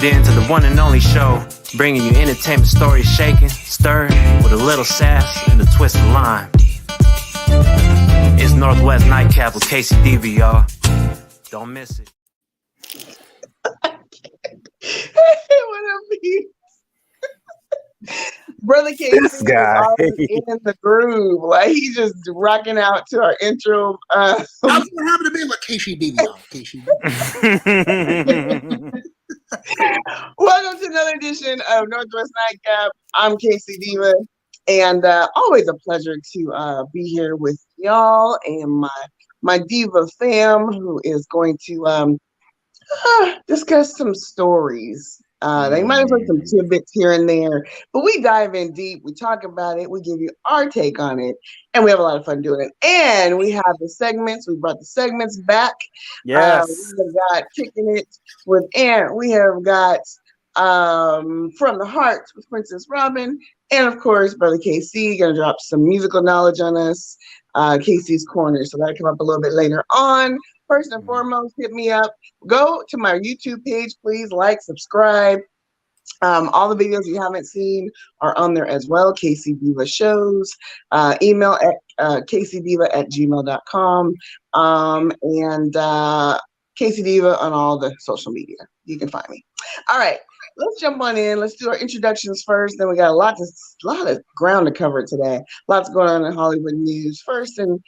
in to the one and only show, bringing you entertainment stories shaken, stirred with a little sass and a twist of lime. It's Northwest Nightcap with K-Cee Deeva, y'all. Don't miss it. What up, me? Brother K-Cee This guy. is in the groove. Like, he's just rocking out to our intro. I'm so happy to be with K-Cee Deeva, y'all. K-Cee Deeva. Welcome to another edition of Northwest Nightcap. I'm K-Cee Deeva, and always a pleasure to be here with y'all and my Diva fam, who is going to discuss some stories. They might have some tidbits here and there, but we dive in deep. We talk about it. We give you our take on it, and we have a lot of fun doing it. And we have the segments. We brought the segments back. Yes. We have got Kicking It with Ant. We have got From the Heart with Princess Robin. And, of course, Brother K-Cee going to drop some musical knowledge on us. K-Cee's Corner. So that'll come up a little bit later on. First and foremost, hit me up. Go to my YouTube page, please. Like, subscribe. All the videos you haven't seen are on there as well. K-Cee Deeva shows. Email at kceedeva@gmail.com. And K-Cee Deeva on all the social media. You can find me. All right. Let's jump on in. Let's do our introductions first. Then we got a lot of ground to cover today. Lots going on in Hollywood news. First and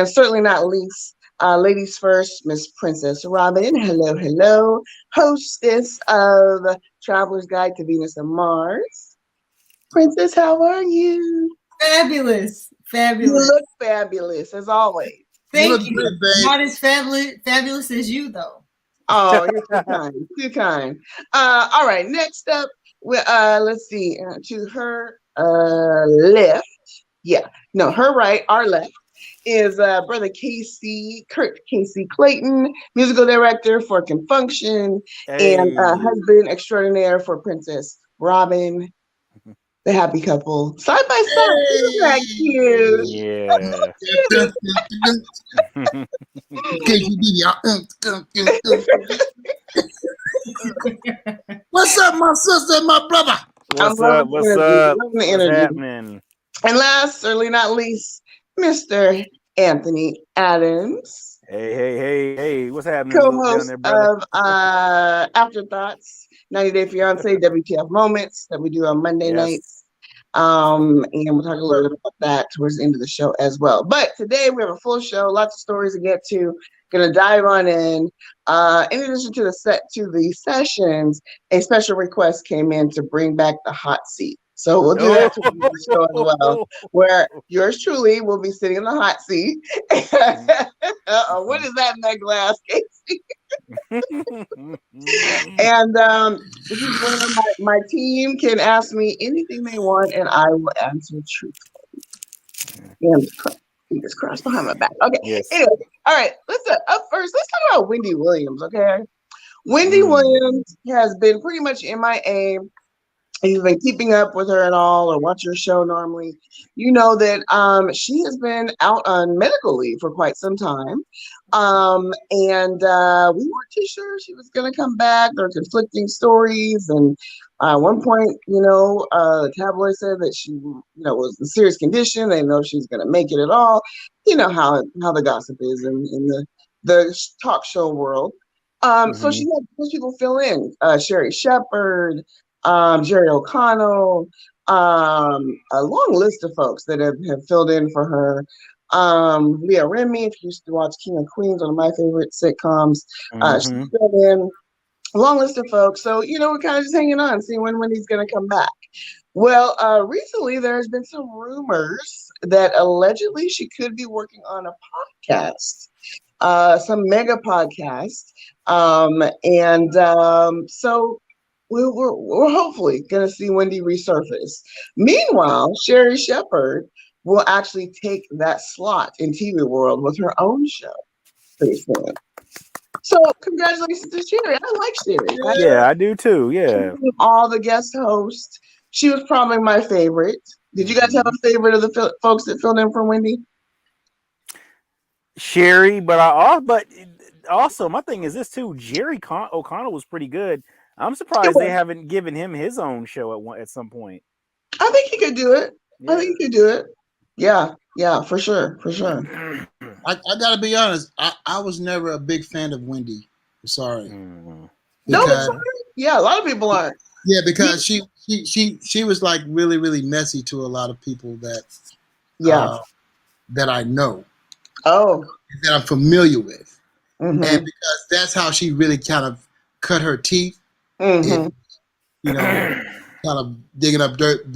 certainly not least, ladies first, Miss Princess Robin. Hello, hello. Hostess of Traveler's Guide to Venus and Mars. Princess, how are you? Fabulous. You look fabulous, as always. Thank you. Good, not as fabulous as you, though. Oh, you're too kind. Too kind. All right. Next up, let's see. To her left. Yeah. No, her right. Our left is Brother Kurt K-Cee Clayton, musical director for Confunction, and husband extraordinaire for Princess Robin. The happy couple, side by side. Isn't that cute? Yeah. What's up, my sister and my brother? What's up? What's happening? And last, certainly not least, Mr. Anthony Adams. Hey. What's happening? Co-host of Afterthoughts, 90 Day Fiance, WTF Moments that we do on Monday nights. And we'll talk a little bit about that towards the end of the show as well. But today we have a full show, lots of stories to get to. Gonna dive on in. In addition to the sessions, a special request came in to bring back the hot seat. So we'll do that towards the show as well, where yours truly will be sitting in the hot seat. What is that in that glass, K-Cee? And this is where my team can ask me anything they want, and I will answer truthfully. Fingers crossed behind my back. Okay. Yes. Anyway, all right. Up first, let's talk about Wendy Williams. Okay. Wendy Williams has been pretty much MIA. If you've been keeping up with her at all or watch her show normally, you know that she has been out on medical leave for quite some time. And we weren't too sure she was going to come back. There were conflicting stories. And at one point, the tabloid said that she, was in serious condition. They didn't know if she was going to make it at all. You know how the gossip is in the talk show world. So she had people fill in. Sherry Shepherd, Jerry O'Connell, a long list of folks that have filled in for her. Leah Remy, if you used to watch King of Queens, one of my favorite sitcoms, she filled in a long list of folks. So, we're kind of just hanging on, seeing when Wendy's going to come back. Well, recently there's been some rumors that allegedly she could be working on a podcast, some mega podcast. So we're hopefully going to see Wendy resurface. Meanwhile, Sherry Shepherd will actually take that slot in TV world with her own show pretty soon. So congratulations to Sherry. I like Sherry. Yeah, I do too. Yeah. All the guest hosts. She was probably my favorite. Did you guys have a favorite of the folks that filled in for Wendy? Sherry, but also my thing is this too. Jerry O'Connell was pretty good. I'm surprised they haven't given him his own show at some point. I think he could do it. Yeah. I think he could do it. Yeah, for sure. I gotta be honest. I was never a big fan of Wendy. Sorry. No, it's fine. Yeah, a lot of people aren't. Yeah, because she was like really, really messy to a lot of people that that I know. Oh. That I'm familiar with. And because that's how she really kind of cut her teeth. And, kind of digging up dirt.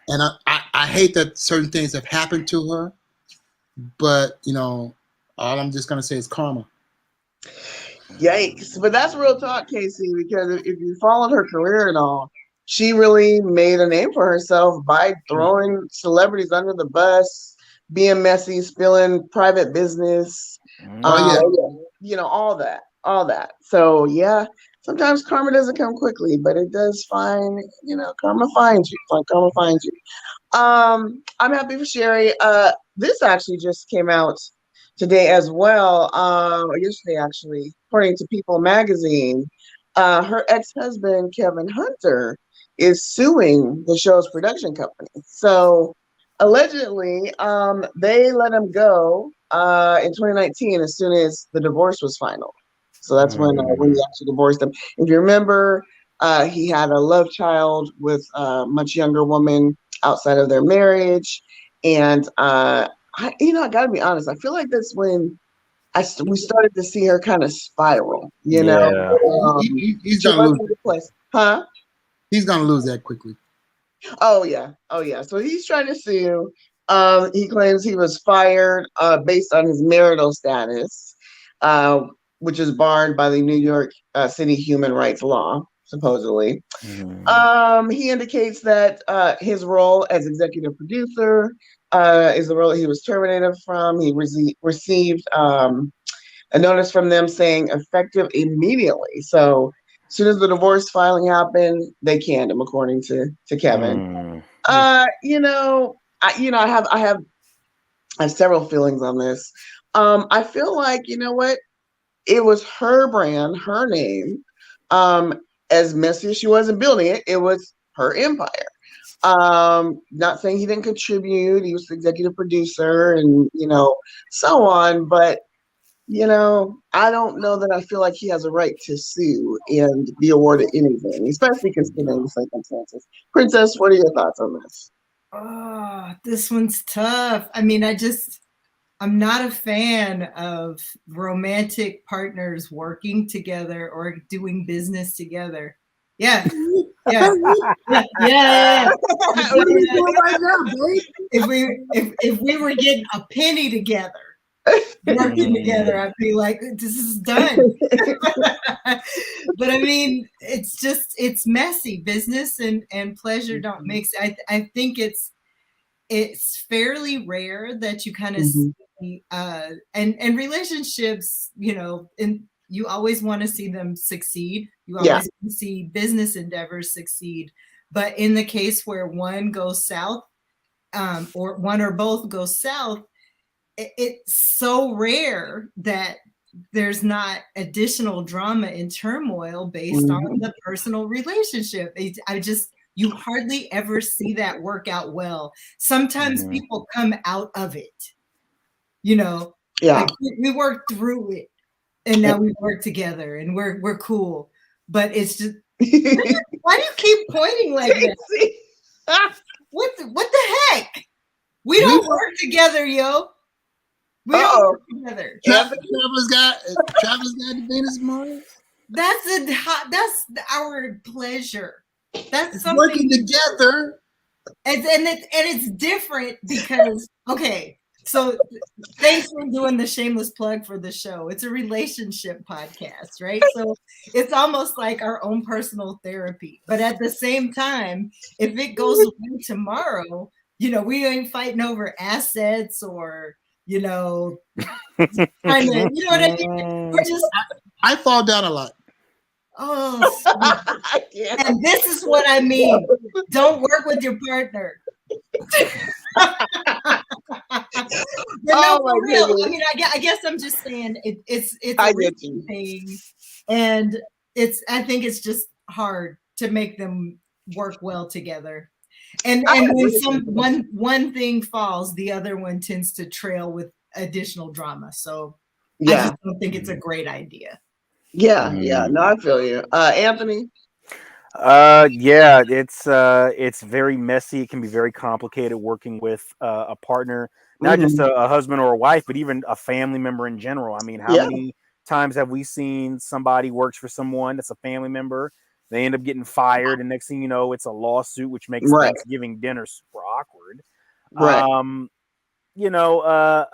And I hate that certain things have happened to her. But, all I'm just gonna say is karma. Yikes. But that's real talk, K-Cee, because if you followed her career and all, she really made a name for herself by throwing celebrities under the bus, being messy, spilling private business. All that. So yeah, sometimes karma doesn't come quickly, but it does find, karma finds you. Karma finds you. I'm happy for Sherry. This actually just came out today as well, or yesterday actually, according to People magazine. Her ex-husband, Kevin Hunter, is suing the show's production company. So allegedly, they let him go in 2019 as soon as the divorce was final. So that's when he actually divorced them. If you remember, he had a love child with a much younger woman outside of their marriage. And I gotta be honest, I feel like that's when we started to see her kind of spiral, he's gonna lose place. Huh? He's gonna lose that quickly. Oh yeah. So he's trying to sue. He claims he was fired based on his marital status, which is barred by the New York City human rights law, supposedly. He indicates that his role as executive producer is the role that he was terminated from. He received a notice from them saying effective immediately. So as soon as the divorce filing happened, they canned him, according to Kevin. I have several feelings on this. I feel like, it was her brand, her name. As messy as she was in building it, it was her empire. Not saying he didn't contribute. He was the executive producer and, so on. But, I don't know that I feel like he has a right to sue and be awarded anything, especially considering the circumstances. Princess, what are your thoughts on this? Oh, this one's tough. I mean, I'm not a fan of romantic partners working together or doing business together. Yeah. What are we doing right now, babe? If we were getting a penny together, working together, I'd be like, this is done. But I mean, it's messy. Business and pleasure don't mix. I think it's fairly rare that you kind of see, and relationships, and you always want to see them succeed. You always want to see business endeavors succeed. But in the case where one goes south, or one or both go south, it's so rare that there's not additional drama and turmoil based on the personal relationship. You hardly ever see that work out well. Sometimes people come out of it, like we worked through it and now we work together and we're cool. But it's just, why do you keep pointing like that? What the heck? We don't work together, yo. We don't work together. Travis got the Venus Mars. That's our pleasure. That's something working together. And it's different because so thanks for doing the shameless plug for the show. It's a relationship podcast, right? So it's almost like our own personal therapy. But at the same time, if it goes away tomorrow, we ain't fighting over assets or you know what I mean? We're just I fall down a lot. Oh, and this is what I mean. Don't work with your partner. For real. I mean, I guess I'm just saying it's a real thing, and I think it's just hard to make them work well together. And when one thing falls, the other one tends to trail with additional drama. So I just don't think it's a great idea. Yeah. No, I feel you. Anthony? Yeah, it's very messy. It can be very complicated working with a partner, not just a husband or a wife, but even a family member in general. I mean, how many times have we seen somebody works for someone that's a family member? They end up getting fired, and next thing you know, it's a lawsuit, which makes Thanksgiving dinner super awkward.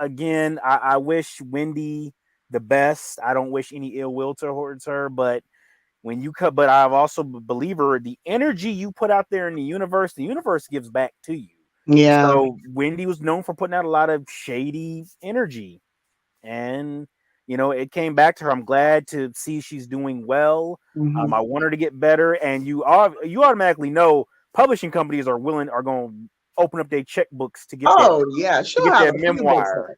Again, I wish Wendy the best. I don't wish any ill will towards her, but but I've also believer the energy you put out there in the universe gives back to you. Yeah. So Wendy was known for putting out a lot of shady energy, and it came back to her. I'm glad to see she's doing well. I want her to get better, and you automatically know publishing companies are going to open up their checkbooks to get that memoir.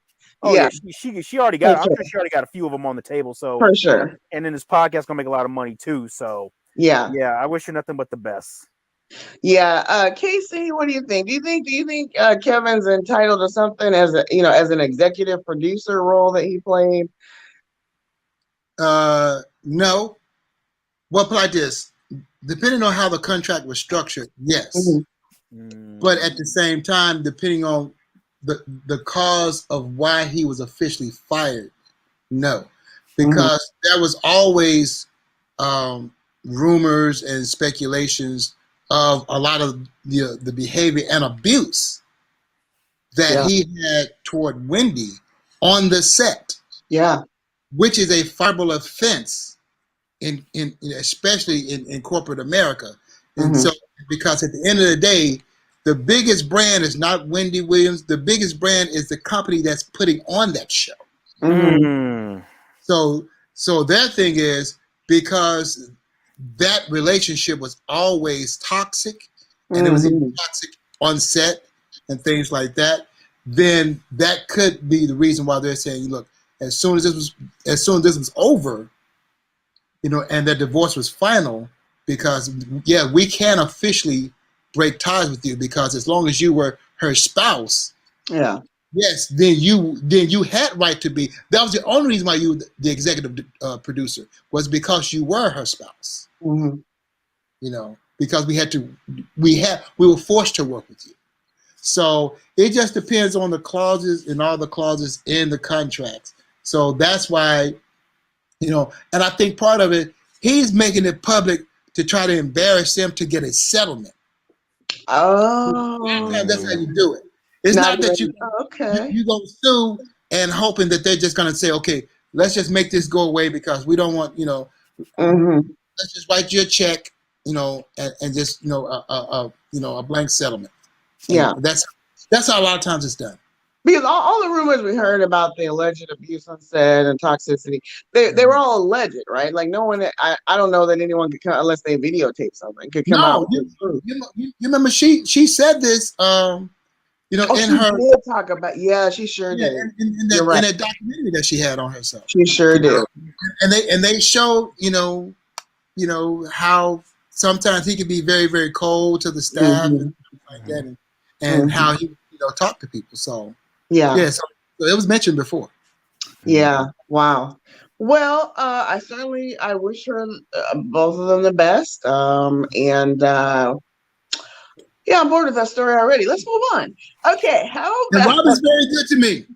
She already got. I'm sure she already got a few of them on the table. So for sure. And then this podcast gonna make a lot of money too. So yeah. I wish her nothing but the best. Yeah, K-Cee, what do you think? Do you think Kevin's entitled to something as an executive producer role that he played? No. Well, put like this, depending on how the contract was structured, yes. But at the same time, depending on the cause of why he was officially fired, no, because there was always rumors and speculations of a lot of the behavior and abuse that he had toward Wendy on the set. Yeah, which is a fireable offense in especially in corporate America. And so, because at the end of the day, the biggest brand is not Wendy Williams. The biggest brand is the company that's putting on that show. So their thing is, because that relationship was always toxic, and it was even toxic on set and things like that, then that could be the reason why they're saying, look, as soon as this was over, and the divorce was final, because we can officially break ties with you, because as long as you were her spouse, yes, then you had right to be. That was the only reason why you were the executive producer, was because you were her spouse. Because we were forced to work with you. So it just depends on the clauses and all the clauses in the contracts. So that's why, and I think part of it, he's making it public to try to embarrass them to get a settlement. Oh, that's how you do it. It's not that you're going to sue and hoping that they're just going to say, okay, let's just make this go away because we don't want, let's just write you a check, and just, a blank settlement. And that's how a lot of times it's done. Because all the rumors we heard about the alleged abuse on set and toxicity, they were all alleged, right? Like no one, I don't know that anyone could come, unless they videotape something, could come out. You remember she said this, in her. Did talk about, she sure did. In that documentary that she had on herself. She sure did. And they showed, how sometimes he could be very, very cold to the staff and like that, and how he talked to people. So. So it was mentioned before. Yeah. Wow. Well, I wish her both of them the best. And I'm bored with that story already. Let's move on. Okay. How about Robin's very good to me.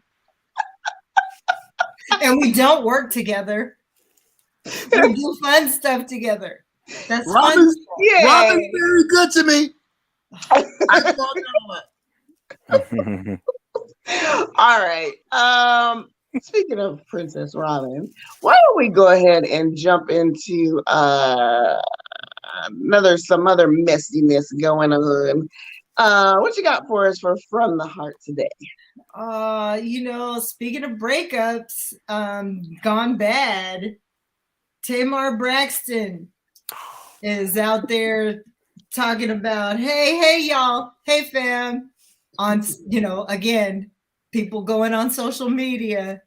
And we don't work together. We do fun stuff together. That's Robin's very good to me. All right. Speaking of Princess Robin, why don't we go ahead and jump into some other messiness going on? What you got for us for From the Heart today? Speaking of breakups, gone bad, Tamar Braxton is out there talking about, hey y'all, hey fam, on again, people going on social media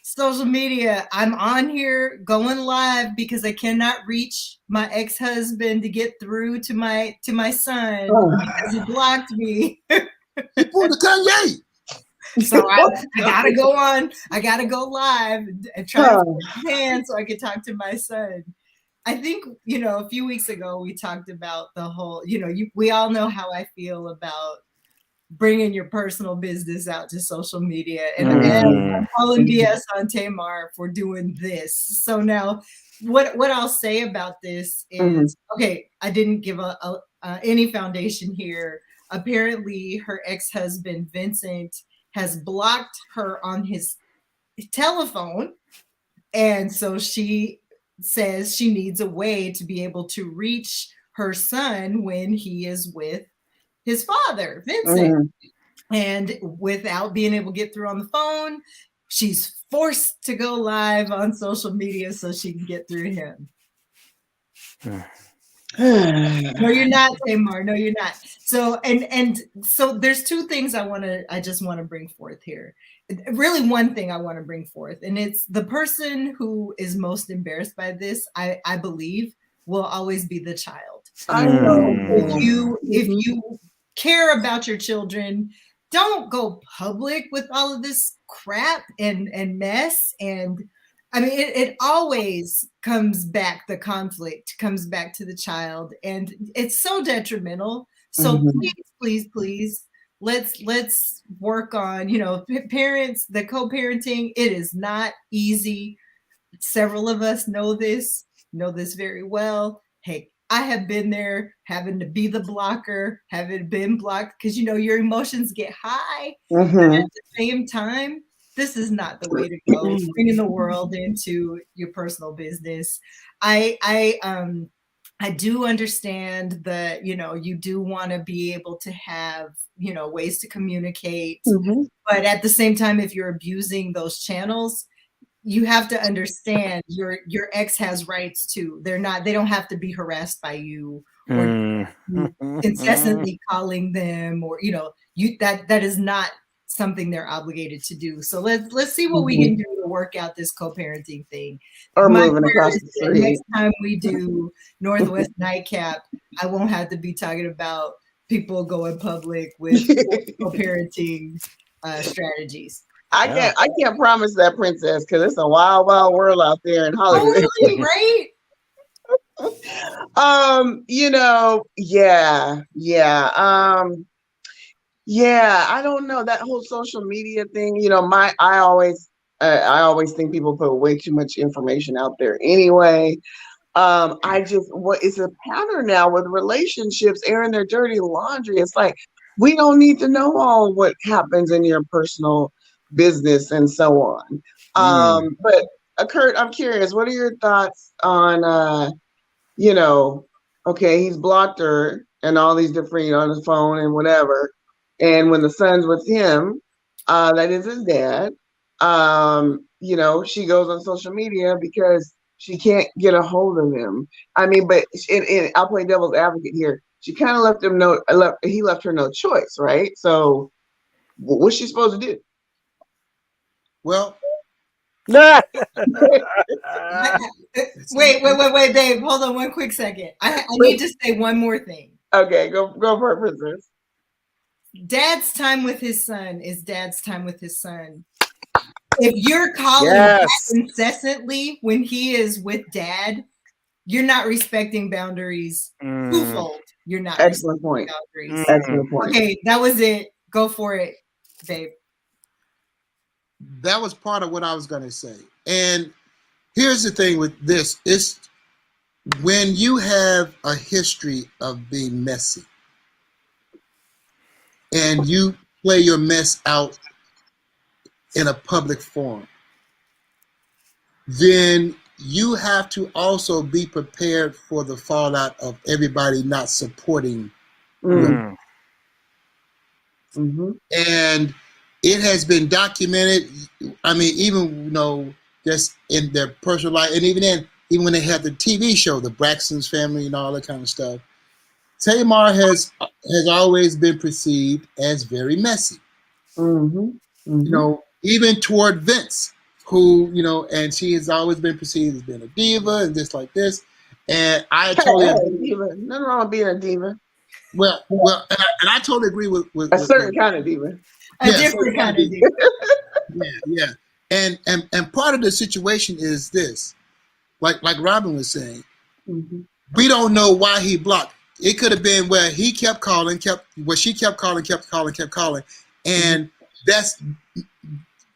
social media. I'm on here going live because I cannot reach my ex-husband to get through to my son because he blocked me. He pulled the Kanye. So I gotta go on. I gotta go live and try to hold his hand so I can talk to my son. I think, a few weeks ago we talked about the whole, we all know how I feel about bringing your personal business out to social media. And I'm calling BS on Tamar for doing this. So now what I'll say about this is, okay, I didn't give any foundation here. Apparently her ex-husband, Vincent, has blocked her on his telephone. And so she says she needs a way to be able to reach her son when he is with his father, Vincent. And without being able to get through on the phone, she's forced to go live on social media so she can get through him. No, you're not, Tamar. No, you're not. So, and so there's two things I just want to bring forth here. Really one thing I want to bring forth, and it's the person who is most embarrassed by this, I believe, will always be the child. I know if you care about your children, don't go public with all of this crap and mess. And I mean, it always comes back, the conflict comes back to the child, and it's so detrimental. So please, let's work on, parents, the co-parenting. It is not easy. Several of us know this very well. Hey, I have been there, having to be the blocker, having been blocked, because your emotions get high. At the same time, this is not the way to go. Bringing the world into your personal business. I do understand that, you do want to be able to have, ways to communicate. But at the same time, if you're abusing those channels, you have to understand your ex has rights too. They don't have to be harassed by you or incessantly calling them, or, that is not something they're obligated to do. So let's see what we can do to work out this co-parenting thing. Or moving across the street. Next time we do Northwest Nightcap, I won't have to be talking about people going public with co-parenting strategies. I can't promise that, Princess, because it's a wild, wild world out there in Hollywood. Totally, right? I don't know, that whole social media thing. I always think people put way too much information out there anyway. What is a pattern now with relationships airing their dirty laundry? It's like, we don't need to know all what happens in your personal business and so on. But Kurt, I'm curious, what are your thoughts on, okay, he's blocked her and all these different, on the phone and whatever. And when the son's with him, that is his dad, she goes on social media because she can't get a hold of him. I mean, but I'll play devil's advocate here. She kind of he left her no choice, right? So what's she supposed to do? Well, wait, babe. Hold on one quick second. I need to say one more thing. Okay, go for it, Princess. Dad's time with his son is dad's time with his son. If you're calling dad incessantly when he is with dad, you're not respecting boundaries. Twofold. You're not. Excellent point. Boundaries. Excellent point. Okay, that was it. Go for it, babe. That was part of what I was going to say. And here's the thing with this. It's when you have a history of being messy and you play your mess out in a public forum, then you have to also be prepared for the fallout of everybody not supporting you. And it has been documented. I mean, even just in their personal life, and even when they had the TV show, the Braxton's Family and all that kind of stuff, Tamar has always been perceived as very messy. Even toward Vince. who, and she has always been perceived as being a diva and just like this. And I totally agree. Diva. Nothing wrong with being a diva. Well, and I totally agree with a certain kind of diva. A different kind of diva. Yeah. And part of the situation is this, like Robin was saying, we don't know why he blocked. It could have been where he kept calling, she kept calling, and that's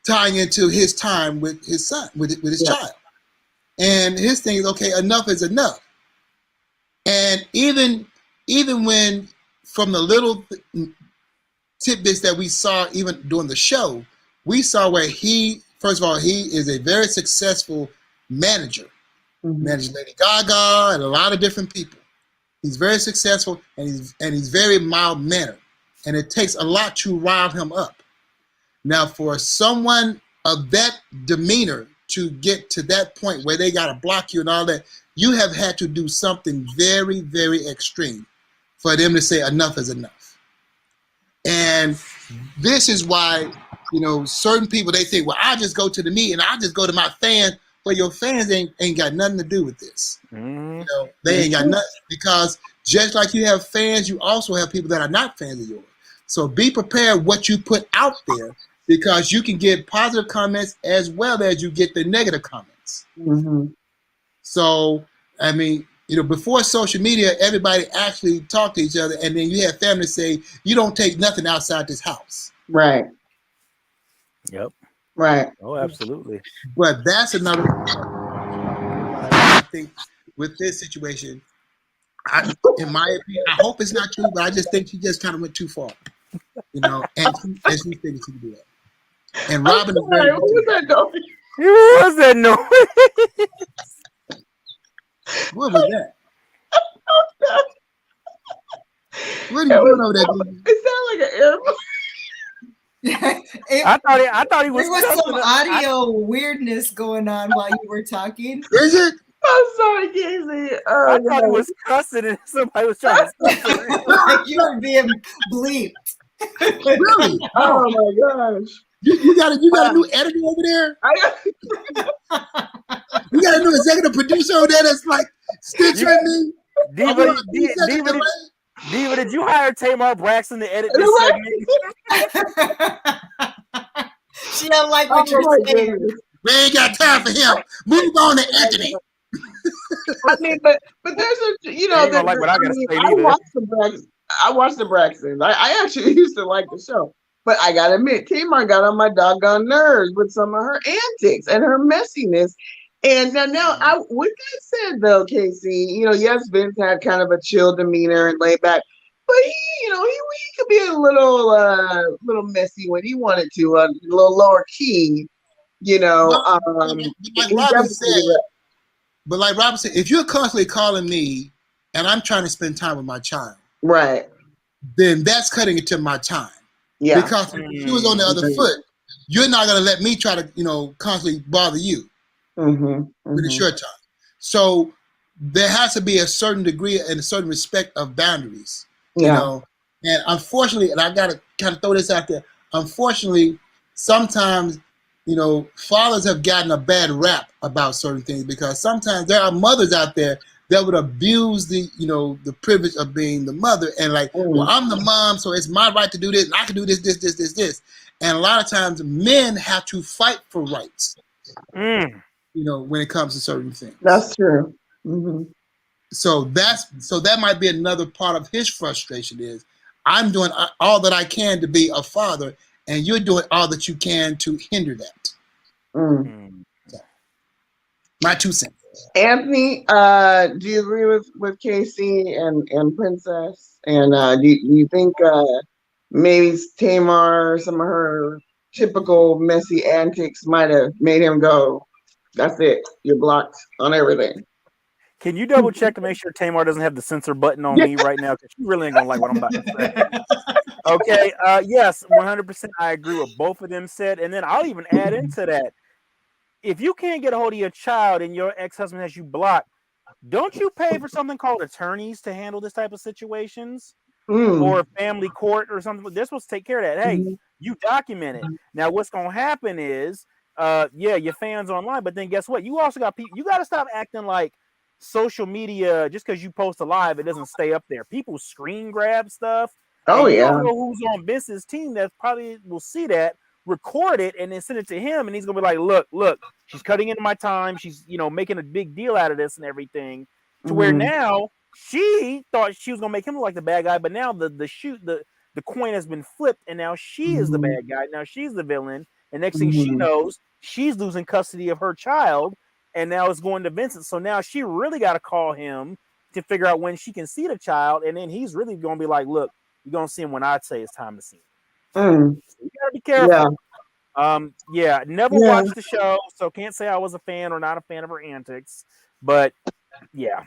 tying into his time with his son, with his child. And his thing is, okay, enough is enough. And even when from the little tidbits that we saw even during the show, we saw where first of all, he is a very successful manager. Managed Lady Gaga and a lot of different people. He's very successful and he's very mild-mannered. And it takes a lot to rile him up. Now, for someone of that demeanor to get to that point where they got to block you and all that, you have had to do something very, very extreme for them to say enough is enough. And this is why, certain people, they think, well, I'll just go to the meeting, I'll just go to my fans. Well, your fans ain't got nothing to do with this. They ain't got nothing, because just like you have fans, you also have people that are not fans of yours. So be prepared what you put out there, because you can get positive comments as well as you get the negative comments. So, I mean, before social media, everybody actually talked to each other, and then you have family say, you don't take nothing outside this house. Right. Yep. Right. Oh, absolutely. But that's another thing. I think with this situation, in my opinion, I hope it's not true, but I just think she just kind of went too far. And she thinks she can do that. And Robin is very what was that noise? What was that noise? What was that? What are you doing over there? It sounded like an airplane. I thought he was. There was some audio weirdness going on while you were talking. Is it? I'm sorry, K-Cee. I thought he was cussing and somebody was trying to cuss. Like you were being bleeped. Really? Oh my gosh. You got a new editor over there? You got a new executive producer over there that's like stitching me? Diva, did you hire Tamar Braxton to edit this segment? She don't like what you're saying. We ain't got time for him. Move on to Anthony. I mean, but there's a like what I gotta say I watched the Braxton. I actually used to like the show, but I gotta admit, Tamar got on my doggone nerves with some of her antics and her messiness. And now, with that said, though, K-Cee, yes, Vince had kind of a chill demeanor and laid back, but he could be a little messy when he wanted to, a little lower key, But like Robin said, if you're constantly calling me and I'm trying to spend time with my child, right, then that's cutting into my time. Yeah. Because if she was on the other foot, you're not going to let me try to, constantly bother you with a short time. So there has to be a certain degree and a certain respect of boundaries, And unfortunately, and I got to kind of throw this out there, unfortunately, sometimes, fathers have gotten a bad rap about certain things, because sometimes there are mothers out there that would abuse the privilege of being the mother and like, well, I'm the mom, so it's my right to do this, and I can do this. And a lot of times men have to fight for rights, when it comes to certain things. That's true. So that might be another part of his frustration is, I'm doing all that I can to be a father, and you're doing all that you can to hinder that. So, my 2 cents. Anthony, do you agree with K-Cee and Princess? And do you think maybe Tamar, some of her typical messy antics might have made him go, that's it, you're blocked on everything? Can you double check to make sure Tamar doesn't have the censor button on me right now? Because she really ain't gonna like what I'm about to say. Okay. Yes, 100%. I agree with both of them said, and then I'll even add into that. If you can't get a hold of your child and your ex-husband has you blocked, don't you pay for something called attorneys to handle this type of situations, or family court or something? They're supposed to take care of that. Hey, you document it. Now, what's gonna happen is yeah, your fans online, but then guess what? You also got people. You got to stop acting like social media just because you post a live, it doesn't stay up there. People screen grab stuff, Oh and you yeah. don't know who's on Vince's team that probably will see that, record it, and then send it to him, and he's gonna be like, look, she's cutting into my time. She's making a big deal out of this and everything, to where now she thought she was gonna make him look like the bad guy, but now the coin has been flipped, and now she is the bad guy. Now she's the villain, and next thing she knows, she's losing custody of her child, and now it's going to Vincent. So now she really got to call him to figure out when she can see the child, and then he's really going to be like, look, you're going to see him when I say it's time to see him. So you got to be careful. Never watched the show, so can't say I was a fan or not a fan of her antics, but yeah,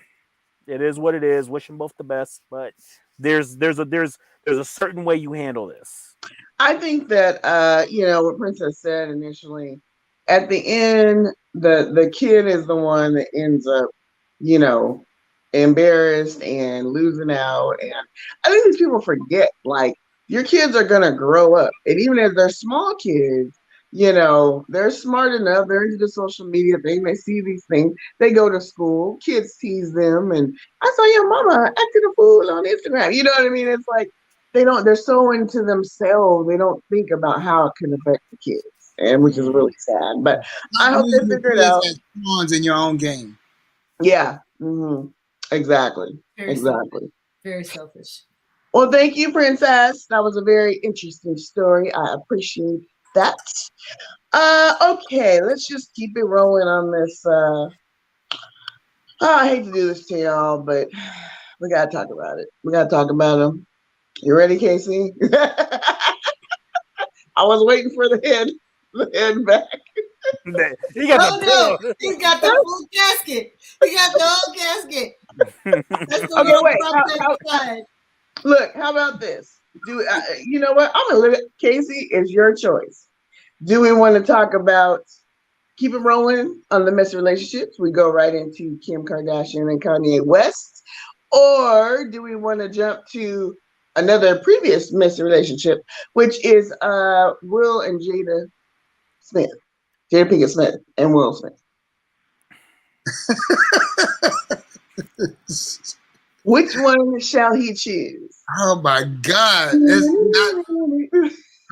it is what it is. Wish them both the best, but there's a certain way you handle this. I think that what Princess said initially, at the end, the kid is the one that ends up, embarrassed and losing out. And I think these people forget, like, your kids are gonna grow up, and even if they're small kids, they're smart enough, they're into the social media thing, they see these things, they go to school, kids tease them, and I saw your mama acting a fool on Instagram. You know what I mean? It's like they're so into themselves, they don't think about how it can affect the kids, and which is really sad. But I hope they figure it out. Pawns in your own game. Yeah. Exactly. Selfish. Very selfish. Well, thank you, Princess. That was a very interesting story. I appreciate that. Okay, let's just keep it rolling on this. I hate to do this to y'all, but we gotta talk about it. We gotta talk about them. You ready, K-Cee? I was waiting for the head back. He got the full casket. He got the whole casket. Okay, wait. Look, how about this? You know what? I'm gonna leave it. K-Cee, it's your choice. Do we want to talk about keep it rolling on the messy relationships? We go right into Kim Kardashian and Kanye West, or do we want to jump to another previous messy relationship, which is Will and Jada Smith, Jada Pinkett Smith, and Will Smith? Which one shall he choose? Oh my God!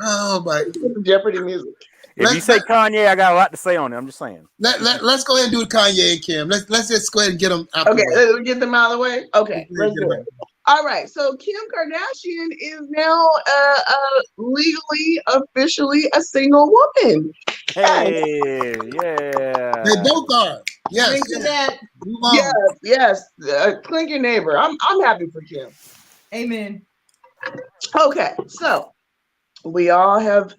Oh my Jeopardy music. If you say Kanye, I got a lot to say on it. I'm just saying. Let's go ahead and do Kanye and Kim. Let's just go ahead and get them out. Okay, let's get them out of the way. Okay, let's do it. All right, so Kim Kardashian is now legally, officially a single woman. Hey, yeah. They both are. Yes. Yes. Clink your neighbor. I'm happy for Kim. Amen. Okay, so we all have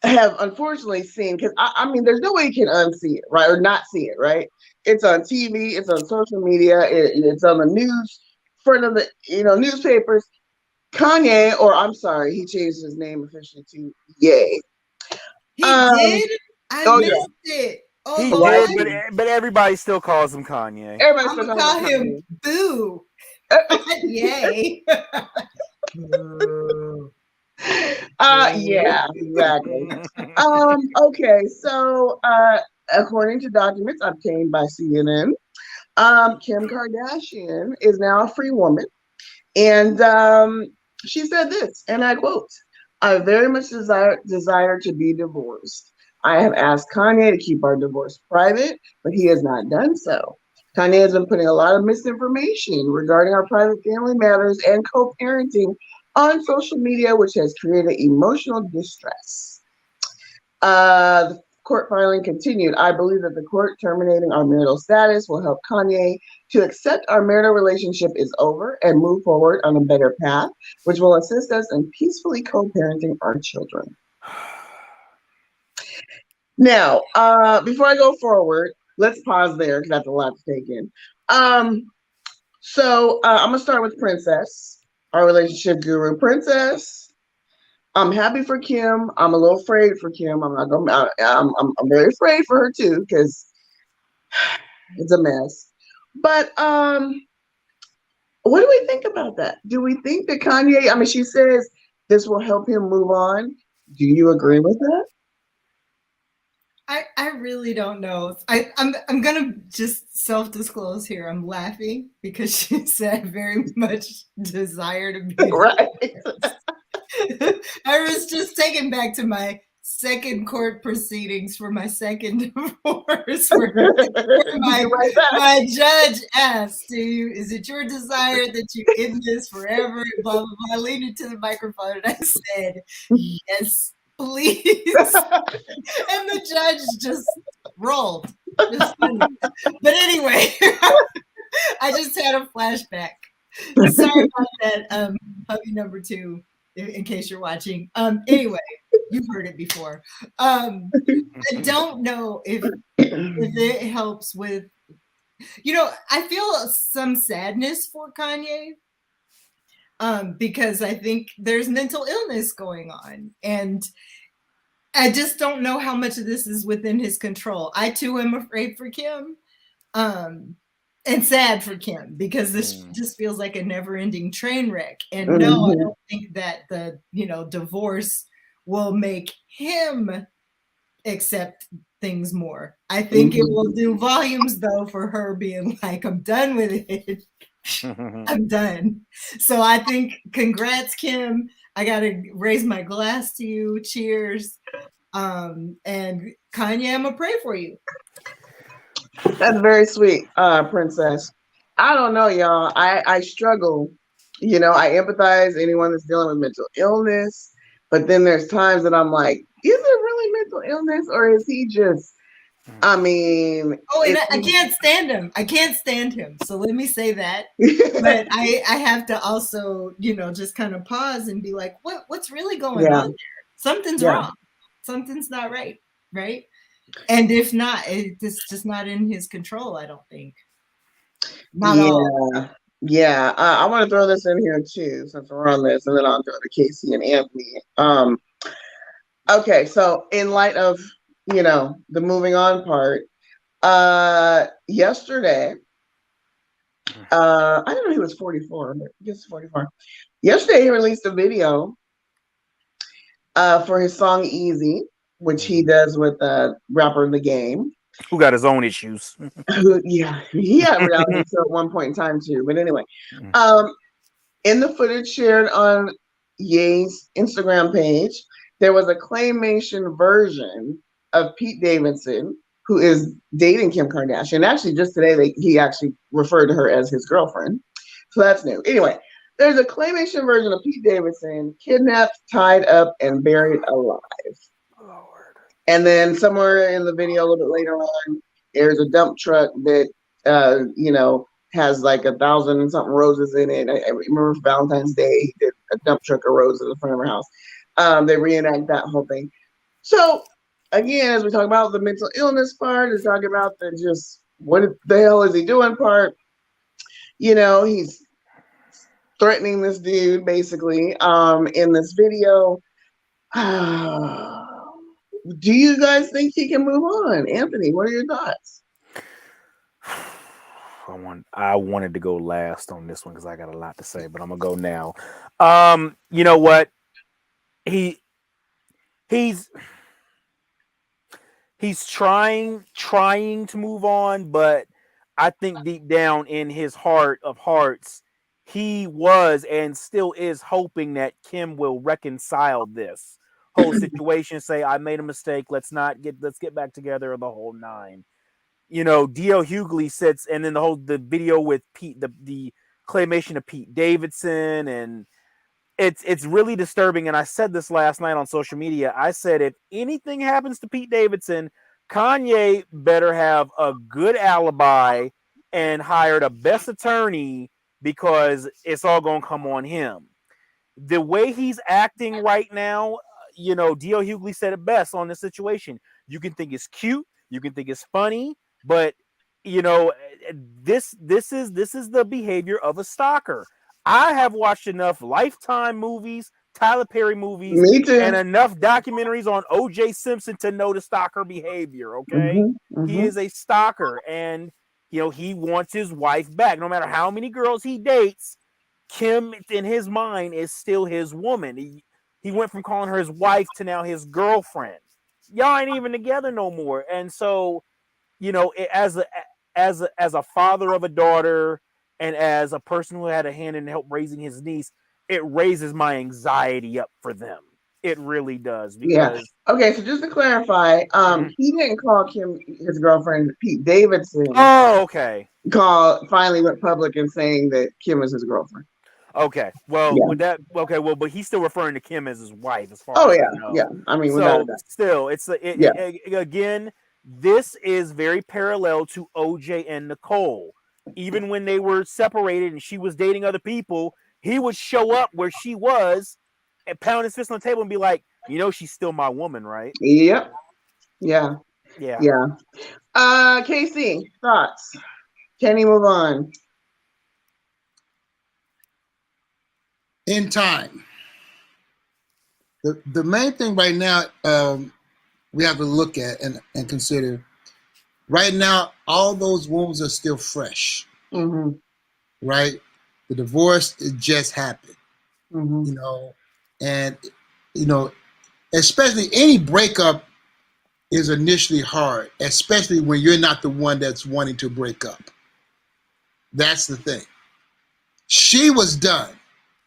unfortunately seen, because I mean, there's no way you can unsee it, right, or not see it, right? It's on TV, it's on social media, it's on the news, front of the newspapers. Kanye, or I'm sorry, he changed his name officially to Ye. He did? I missed it. Oh, he did, but everybody still calls him Kanye. Everybody still calls him Boo. Yay. Yeah, exactly. Okay, so according to documents obtained by CNN, Kim Kardashian is now a free woman, and she said this, and I quote, "I very much desire to be divorced. I have asked Kanye to keep our divorce private, but he has not done so. Kanye has been putting a lot of misinformation regarding our private family matters and co-parenting on social media, which has created emotional distress." The court filing continued. "I believe that the court terminating our marital status will help Kanye to accept our marital relationship is over and move forward on a better path, which will assist us in peacefully co-parenting our children." Now, before I go forward, let's pause there because that's a lot to take in. So I'm gonna start with Princess, our relationship guru. Princess, I'm happy for Kim. I'm a little afraid for Kim. I'm very afraid for her too because it's a mess. But what do we think about that? Do we think that Kanye? I mean, she says this will help him move on. Do you agree with that? I really don't know. I'm gonna just self-disclose here. I'm laughing because she said very much desire to be right. I was just taken back to my second court proceedings for my second divorce where my judge asked, is it your desire that you end this forever? Blah, blah, blah. I leaned into the microphone and I said, yes, please. And the judge just rolled. But anyway, I just had a flashback. Sorry about that, puppy number 2. In case you're watching. Anyway, you've heard it before. I don't know if it helps with, I feel some sadness for Kanye because I think there's mental illness going on. And I just don't know how much of this is within his control. I too am afraid for Kim. And sad for Kim because this just feels like a never-ending train wreck. And no, I don't think that the divorce will make him accept things more. I think it will do volumes though for her being like, I'm done with it. I'm done. So I think congrats, Kim. I gotta raise my glass to you. Cheers. And Kanye, I'm gonna pray for you. That's very sweet, princess. I don't know, y'all. I struggle. I empathize anyone that's dealing with mental illness, but then there's times that I'm like, is it really mental illness or is he just? I mean, and I can't stand him. I can't stand him. So let me say that. But I have to also, just kind of pause and be like, what's really going on there? Something's wrong. Something's not right, right? And if not, it's just not in his control, I don't think. Not all. Yeah. I want to throw this in here too, since we're on this, and then I'll go to K-Cee and Anthony. Okay, so in light of, the moving on part, yesterday, I don't know he was 44, but I guess 44. Yesterday he released a video for his song Easy, which he does with rapper The Game. Who got his own issues. He had reality show at one point in time too. But anyway, in the footage shared on Ye's Instagram page, there was a claymation version of Pete Davidson, who is dating Kim Kardashian. Actually, just today, he actually referred to her as his girlfriend. So that's new. Anyway, there's a claymation version of Pete Davidson kidnapped, tied up, and buried alive. Lord. And then somewhere in the video, a little bit later on, there's a dump truck that, has like 1,000 and something roses in it. I remember Valentine's Day, he did a dump truck of roses in front of her house. They reenact that whole thing. So, again, as we talk about the mental illness part, we talk about the just what the hell is he doing part. He's threatening this dude basically in this video. Do you guys think he can move on? Anthony, what are your thoughts? I wanted to go last on this one because I got a lot to say, but I'm gonna go now. You know what? He's trying to move on, but I think deep down in his heart of hearts, he was and still is hoping that Kim will reconcile this whole situation. Say, I made a mistake. Let's get back together. The whole nine. D.L. Hughley sits, and then the video with Pete, the claymation of Pete Davidson, and it's really disturbing. And I said this last night on social media. I said, if anything happens to Pete Davidson, Kanye better have a good alibi and hire the best attorney because it's all going to come on him. The way he's acting right now, D.L. Hughley said it best on this situation. You can think it's cute, you can think it's funny, but this is the behavior of a stalker. I have watched enough Lifetime movies, Tyler Perry movies, and enough documentaries on O.J. Simpson to know the stalker behavior. Okay, He is a stalker, and he wants his wife back. No matter how many girls he dates, Kim, in his mind, is still his woman. He went from calling her his wife to now his girlfriend. y'all ain't even together no more. And so, you know, as a father of a daughter and as a person who had a hand in help raising his niece, it raises my anxiety up for them. It really does. Because Okay, so just to clarify, he didn't call Kim his girlfriend. Pete Davidson finally went public and saying that Kim is his girlfriend. Okay, well, but he's still referring to Kim as his wife, as far as I know. I mean, so still, again, this is very parallel to OJ and Nicole. Even when they were separated and she was dating other people, he would show up where she was and pound his fist on the table and be like, you know, she's still my woman, right? Yep. Yeah. K-Cee, thoughts? Can he move on? In time. The main thing right now we have to look at and consider. Right now, all those wounds are still fresh. Mm-hmm. Right? The divorce, it just happened. Mm-hmm. You know, and you know, especially any breakup is initially hard, especially when you're not the one that's wanting to break up. That's the thing. She was done.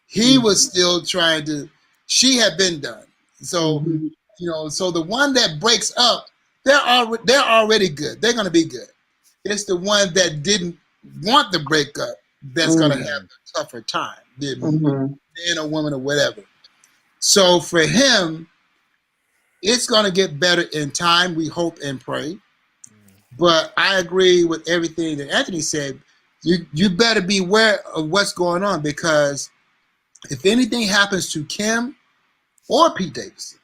He was still trying to, she had been done. So, you know, so the one that breaks up, they're already good. They're going to be good. It's the one that didn't want the breakup that's going to have a tougher time, man or woman or whatever. So for him, it's going to get better in time, we hope and pray. But I agree with everything that Anthony said. You better be aware of what's going on, because if anything happens to Kim or Pete Davidson,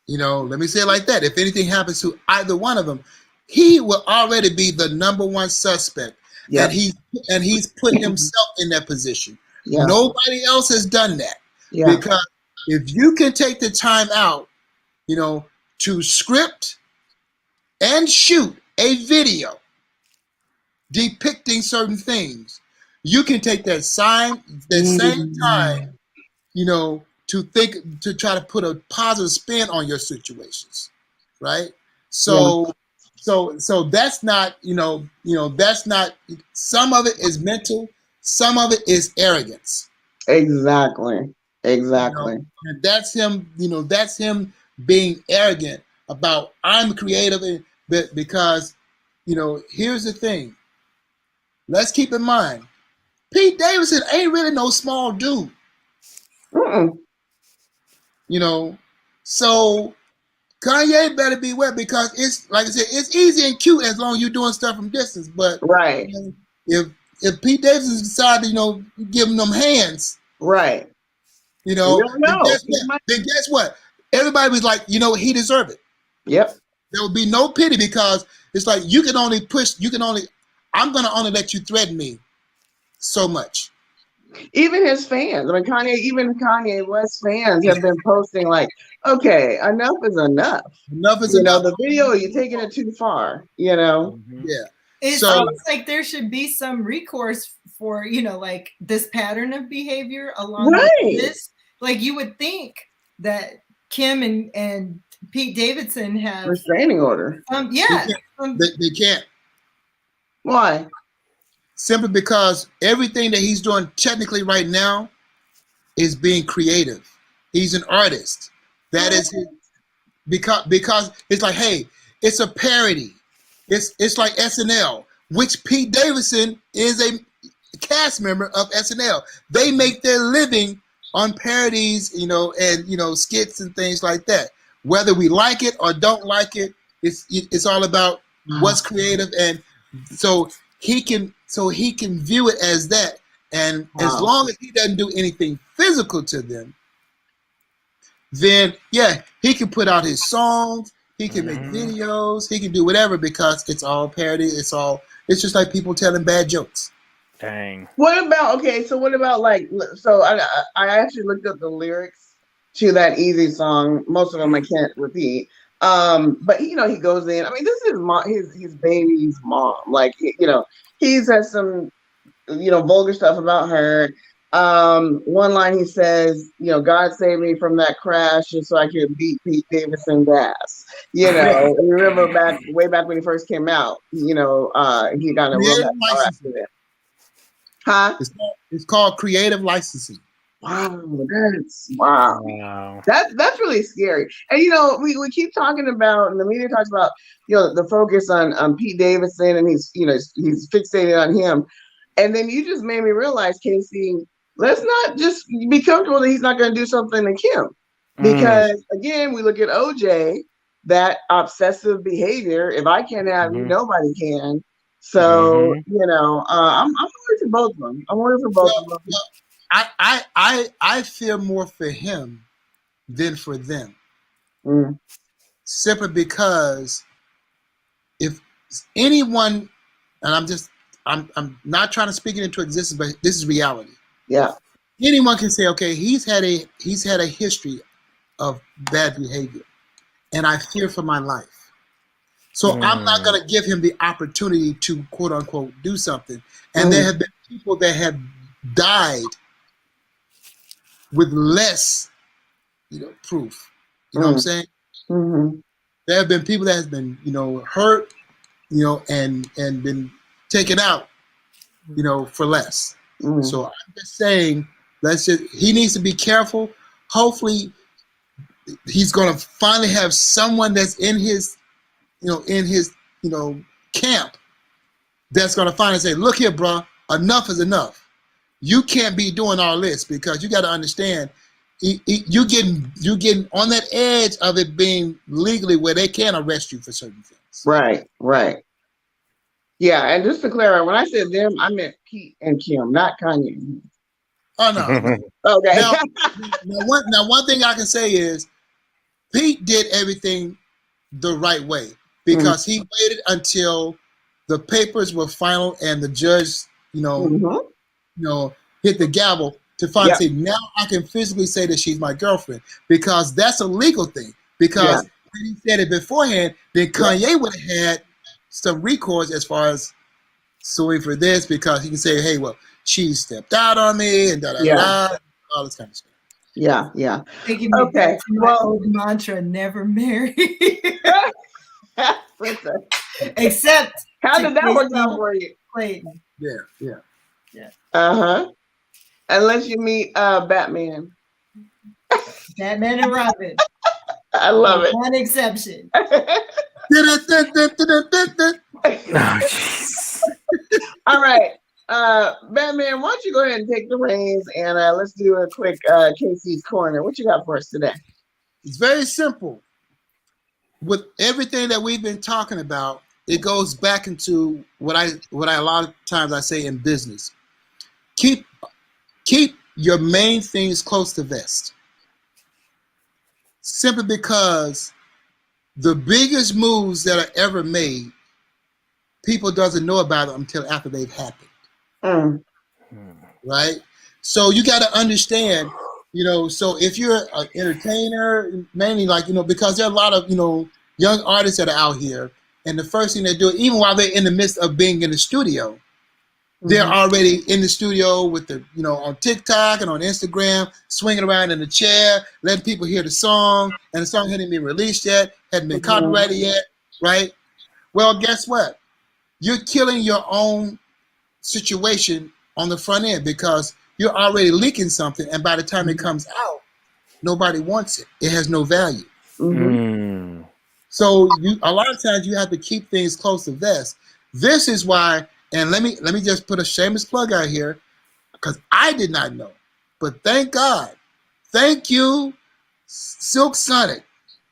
you know, let me say it like that. If anything happens to either one of them, he will already be the number one suspect. And he's put himself in that position. Nobody else has done that. Because if you can take the time out, you know, to script and shoot a video depicting certain things, you can take that same time, you know, to try to put a positive spin on your situations, right? So that's not, you know, that's not, some of it is mental, some of it is arrogance. Exactly. You know, and that's him, you know, that's him being arrogant about, I'm creative, because, you know, here's the thing. Let's keep in mind, Pete Davidson ain't really no small dude. You know, so Kanye better beware, because it's, like I said, it's easy and cute as long as you're doing stuff from distance. But you know, if Pete Davidson decided, you know, give him them hands, you know, then guess what? Everybody was like, you know, he deserved it. There would be no pity, because it's like I'm going to only let you threaten me so much. Even his fans, I mean, Kanye West fans have been posting like, okay, enough is enough. Enough is enough. You know, the video, you're taking it too far, you know? It sounds like there should be some recourse for, you know, like this pattern of behavior along with this. Like, you would think that Kim and Pete Davidson have restraining order. They can't. Why? Simply because everything that he's doing technically right now is being creative. He's an artist. That is his, because it's like, hey, it's a parody. It's like SNL, which Pete Davidson is a cast member of SNL. They make their living on parodies, you know, and, you know, skits and things like that. Whether we like it or don't like it, it's all about what's creative, and so he can view it as that. And as long as he doesn't do anything physical to them, then he can put out his songs, he can make videos, he can do whatever, because it's all parody. It's just like people telling bad jokes. Dang. What about like, so I actually looked up the lyrics to that Easy song. Most of them I can't repeat. But you know, he goes in. I mean, this is his baby's mom. Like, you know, he says some, you know, vulgar stuff about her. One line he says, God saved me from that crash just so I could beat Pete Davidson's ass. Remember way back when he first came out, he got in a real bad car accident. Huh? It's called creative licensing. Wow, that's really scary. And we keep talking about, and the media talks about, the focus on Pete Davidson, and he's fixated on him. And then you just made me realize, K-Cee, let's not just be comfortable that he's not going to do something to Kim, because again, we look at OJ, that obsessive behavior. If I can't have you, nobody can. So I'm worried for both of them. I'm worried for both of them. I fear more for him than for them. Simply because if anyone, and I'm not trying to speak it into existence, but this is reality. Yeah. Anyone can say, okay, he's had a history of bad behavior, and I fear for my life. So I'm not going to give him the opportunity to quote unquote do something. And there have been people that have died with less, proof. You know what I'm saying? There have been people that have been, hurt, and been taken out, for less. So I'm just saying, he needs to be careful. Hopefully he's going to finally have someone that's in his camp that's going to finally say, look here, bro, enough is enough. You can't be doing all this, because you got to understand, you're getting on that edge of it being legally where they can't arrest you for certain things. Right. Yeah, and just to clarify, when I said them, I meant Pete and Kim, not Kanye. Oh, no. Okay. Now, one thing I can say is Pete did everything the right way, because he waited until the papers were final and the judge, hit the gavel to finally say, now I can physically say that she's my girlfriend, because that's a legal thing. Because when he said it beforehand, then Kanye would have had some recourse as far as suing for this, because he can say, hey, well, she stepped out on me and all this kind of stuff. Yeah. Taking me back to my old mantra, never marry. Except how did that work out for you? Clayton. Yeah. Unless you meet Batman. Batman and Robin. I love it. One exception. All right. Batman, why don't you go ahead and take the reins, and let's do a quick K-Cee's Corner. What you got for us today? It's very simple. With everything that we've been talking about, it goes back into what I a lot of times I say in business. Keep your main things close to vest. Simply because the biggest moves that are ever made, people doesn't know about them until after they've happened. Right? So you got to understand, so if you're an entertainer, mainly because there are a lot of, young artists that are out here, and the first thing they do, even while they're in the midst of being in the studio, they're already in the studio with the, on TikTok and on Instagram, swinging around in the chair, letting people hear the song, and the song hadn't been released yet, hadn't been copyrighted yet, right? Well, guess what? You're killing your own situation on the front end, because you're already leaking something, and by the time it comes out, nobody wants it. It has no value. So a lot of times you have to keep things close to vest. This is why, and let me just put a shameless plug out here, because I did not know, but thank God, thank you, Silk Sonic,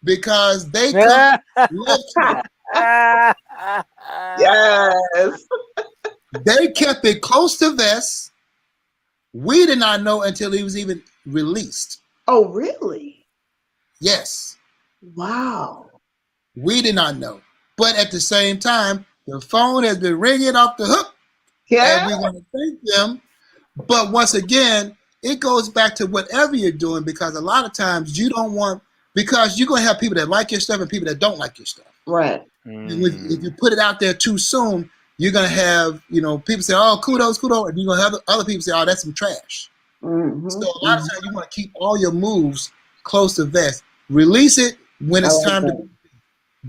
because they come yes. They kept it close to vest. We did not know until he was even released. Oh, really? Yes. Wow. We did not know. But at the same time, the phone has been ringing off the hook. Yeah. And we want to thank them. But once again, it goes back to whatever you're doing, because a lot of times you don't want, because you're going to have people that like your stuff and people that don't like your stuff. Right. If you put it out there too soon, you're going to have, people say, oh, kudos. And you're going to have other people say, oh, that's some trash. Mm-hmm. So a lot of times you want to keep all your moves close to vest. Release it when it's time to.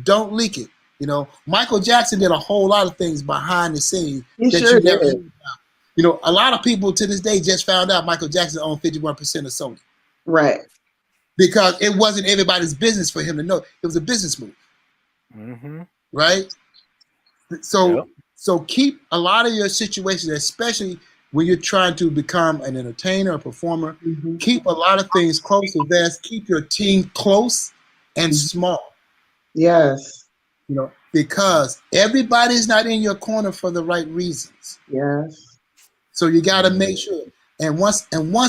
Don't leak it. You know, Michael Jackson did a whole lot of things behind the scenes that you never heard about. You know, a lot of people to this day just found out Michael Jackson owned 51% of Sony. Right. Because it wasn't everybody's business for him to know. It was a business move. Mm-hmm. Right? So keep a lot of your situations, especially when you're trying to become an entertainer or performer, keep a lot of things close to vest. Keep your team close and small. Yes. You know, because everybody's not in your corner for the right reasons. Yes. So you got to make sure. And once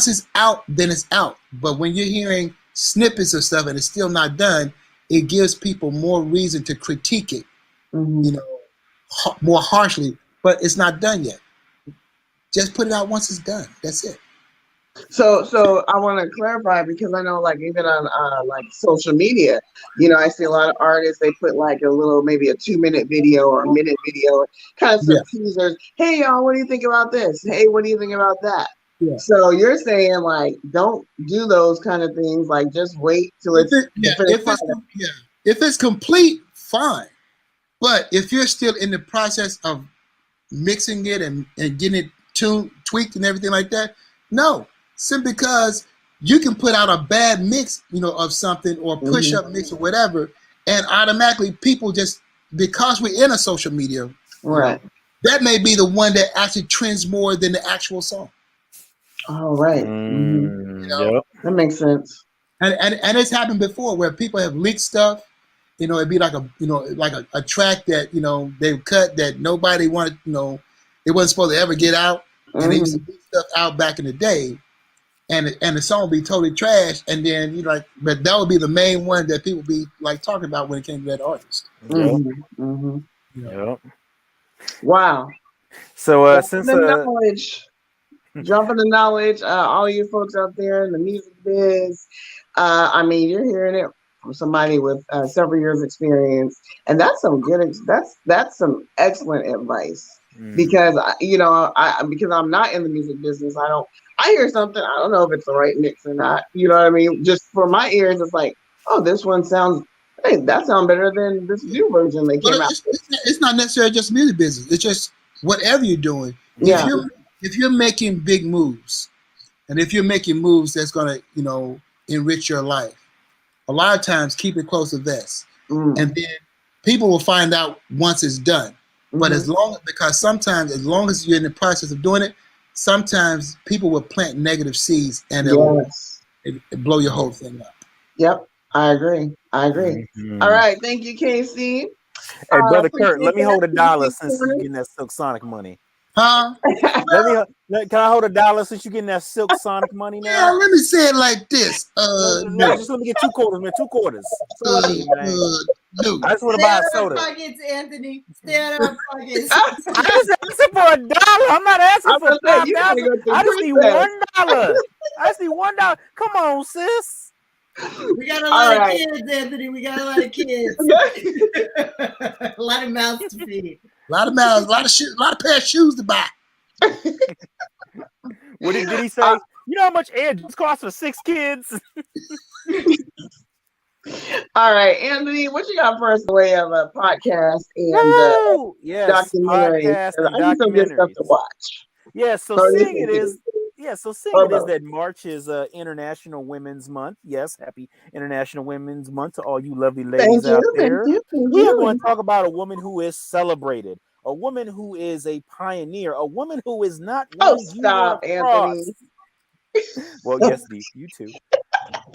it's out, then it's out. But when you're hearing snippets of stuff and it's still not done, it gives people more reason to critique it, you know, more harshly. But it's not done yet. Just put it out once it's done. That's it. So I want to clarify, because I know, like, even on like social media, you know, I see a lot of artists, they put like a little, maybe a 2-minute video or a minute video, kind of some teasers. Hey y'all, what do you think about this? Hey, what do you think about that? Yeah. So you're saying, like, don't do those kind of things. Like, just wait till if it's complete, fine. But if you're still in the process of mixing it and getting it tuned, tweaked, and everything like that, no. Simply because you can put out a bad mix, you know, of something, or push up mix or whatever, and automatically people just, because we're in a social media, right, that may be the one that actually trends more than the actual song. Oh, right. You know? That makes sense. And it's happened before where people have leaked stuff. You know, it'd be like a track that, you know, they cut that nobody wanted, you know, it wasn't supposed to ever get out. And they used to leak stuff out back in the day. And the song would be totally trash, and then but that would be the main one that people be like talking about when it came to that artist. Wow. So since jumping the knowledge, all you folks out there in the music biz, I mean, you're hearing it from somebody with several years experience, and that's some good. That's some excellent advice. Because because I'm not in the music business, I hear something, I don't know if it's the right mix or not. You know what I mean? Just for my ears, it's like, oh, this one sounds, hey, that sounds better than this new version they came out with. It's not necessarily just music business. It's just whatever you're doing. Yeah. If you're making big moves, and if you're making moves that's gonna, you know, enrich your life, a lot of times keep it close to vest, and then people will find out once it's done. But because sometimes, as long as you're in the process of doing it, sometimes people will plant negative seeds and it'll blow your whole thing up. Yep, I agree. All right, thank you, K-Cee. Hey, brother Kurt, let me hold $1 since you're getting that Silk Sonic money. Huh? Can I hold $1 since you're getting that Silk Sonic money now? Yeah, let me say it like this. Just let me get 2 quarters, man. 2 quarters. I just want to buy a soda. Pockets, Anthony. Stay out of our pockets. I just asking for $1. I'm not asking for $5,000. I just need $1. I just need $1. Come on, sis. We got a lot of kids, Anthony. We got a lot of kids. A lot of mouths to feed. A lot of mouths, a lot of pair of shoes to buy. What did he say? You know how much air juice costs for 6 kids? All right, Anthony, what you got for us in the way of a podcast and documentary? I need some good stuff to watch. Yeah, so seeing it is that March is International Women's Month. Yes, happy International Women's Month to all you lovely ladies out there. We are going to talk about a woman who is celebrated, a woman who is a pioneer, a woman who is not. Oh, stop, Anthony. Well, yes, you too.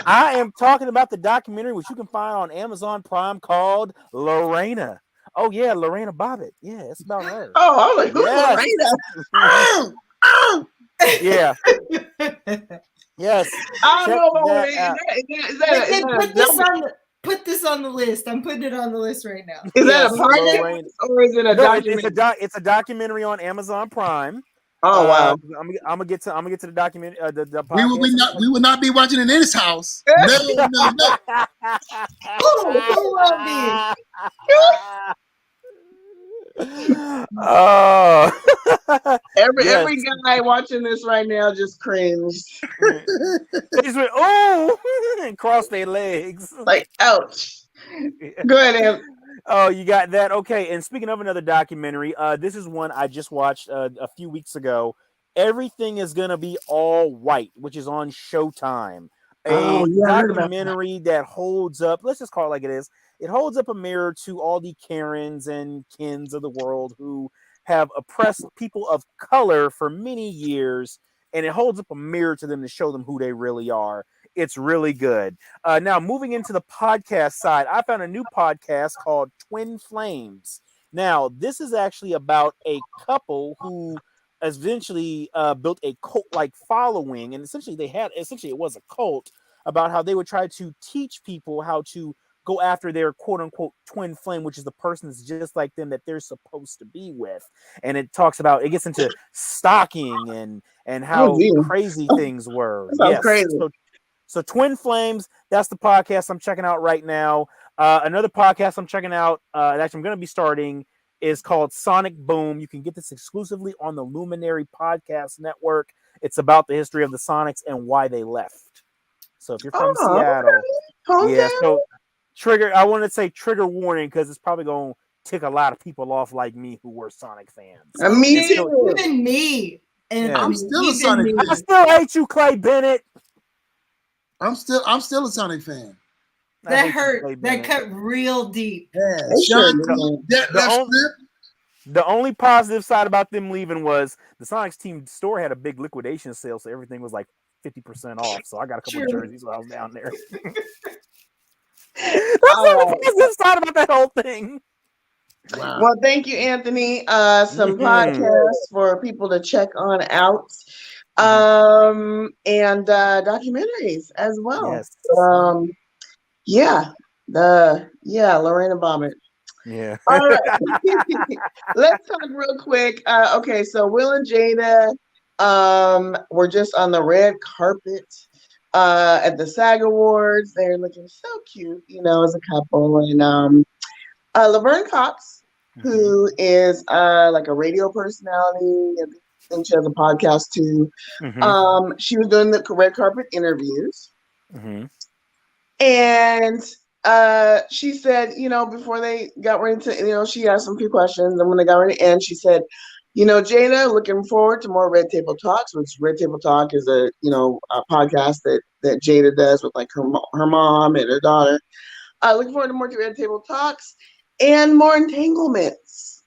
I am talking about the documentary which you can find on Amazon Prime called Lorena. Oh yeah, Lorena Bobbitt. Yeah, it's about her. Oh, I was like, who's Lorena? Yeah. Yes. I don't know. Put this on the list. I'm putting it on the list right now. Is that a podcast or is it a documentary? It's a documentary on Amazon Prime. Oh wow! I'm gonna get to the document. The we will not be watching it in this house. No. Oh, Every guy watching this right now just cringed. They just went, oh, and crossed their legs. Like, ouch. Go ahead, Em. Oh, you got that? Okay. And speaking of another documentary, this is one I just watched a few weeks ago. Everything is gonna be all white, which is on Showtime. A I heard about that. documentary that holds up. Let's just call it like it is. It holds up a mirror to all the Karens and Kens of the world who have oppressed people of color for many years, and it holds up a mirror to them to show them who they really are. It's really good. Now, moving into the podcast side, I found a new podcast called Twin Flames. Now, this is actually about a couple who eventually built a cult-like following, and essentially it was a cult about how they would try to teach people how to go after their quote-unquote twin flame, which is the person that's just like them that they're supposed to be with. And it gets into stalking and how crazy things were. Yes, crazy. So Twin Flames, that's the podcast I'm checking out right now. Another podcast I'm checking out, that I'm going to be starting, is called Sonic Boom. You can get this exclusively on the Luminary Podcast Network. It's about the history of the Sonics and why they left. So if you're from Seattle, so I want to say trigger warning because it's probably going to tick a lot of people off like me who were Sonic fans. Me too. Even me. And I'm still a Sonic fan. I still hate you, Clay Bennett. I'm still a Sonic fan. That hurt. That cut real deep. Yeah. The only positive side about them leaving was the Sonics team store had a big liquidation sale, so everything was like 50% off. So I got a couple of jerseys while I was down there. That's the positive side about that whole thing. Wow. Well, thank you, Anthony. Some podcasts for people to check on out. And documentaries as well. Yes. Lorena Bobbitt. Yeah. All right. Let's talk real quick. Okay, so Will and Jada were just on the red carpet at the SAG Awards. They're looking so cute, as a couple. And Laverne Cox, who is like a radio personality, I think she has a podcast too. She was doing the red carpet interviews. And she said, before they got ready to, she asked them a few questions. And when they got ready to end, she said, Jada, looking forward to more Red Table Talks, which Red Table Talk is a podcast that Jada does with like her mom and her daughter. Looking forward to more Red Table Talks and more entanglements.